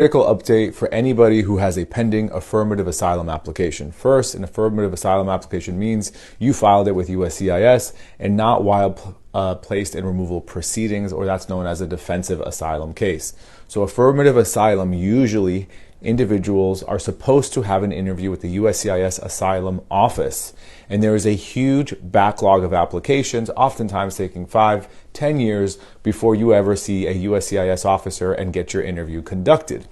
Critical update for anybody who has a pending affirmative asylum application. First, an affirmative asylum application means you filed it with USCIS and not while placed in removal proceedings, or that's known as a defensive asylum case. So affirmative asylum, usually individuals are supposed to have an interview with the USCIS Asylum Office. And there is a huge backlog of applications, oftentimes taking 5-10 years before you ever see a USCIS officer and get your interview conducted.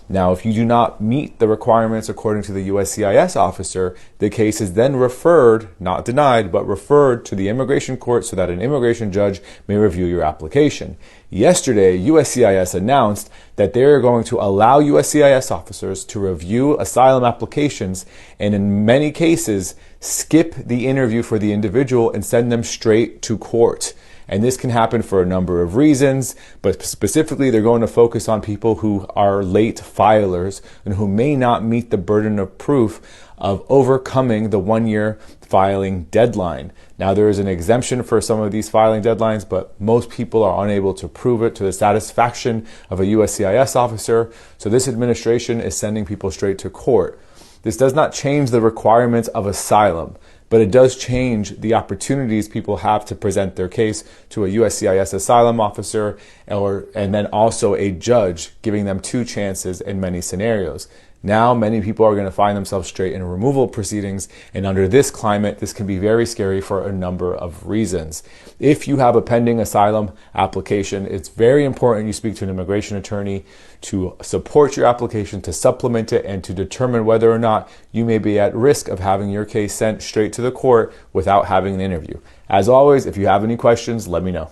Now, if you do not meet the requirements according to the USCIS officer, the case is then referred, not denied, but referred to the immigration court so that an immigration judge may review your application. Yesterday, USCIS announced that they are going to allow USCIS officers to review asylum applications and in many cases skip the interview for the individual and send them straight to court. And this can happen for a number of reasons, but specifically they're going to focus on people who are late filers and who may not meet the burden of proof of overcoming the 1-year filing deadline. Now, there is an exemption for some of these filing deadlines, but most people are unable to prove it to the satisfaction of a USCIS officer. So this administration is sending people straight to court. This does not change the requirements of asylum, but it does change the opportunities people have to present their case to a USCIS asylum officer and then also a judge, giving them 2 chances in many scenarios. Now, many people are going to find themselves straight in removal proceedings, and under this climate, this can be very scary for a number of reasons. If you have a pending asylum application, it's very important you speak to an immigration attorney to support your application, to supplement it, and to determine whether or not you may be at risk of having your case sent straight to the court without having an interview. As always, if you have any questions, let me know.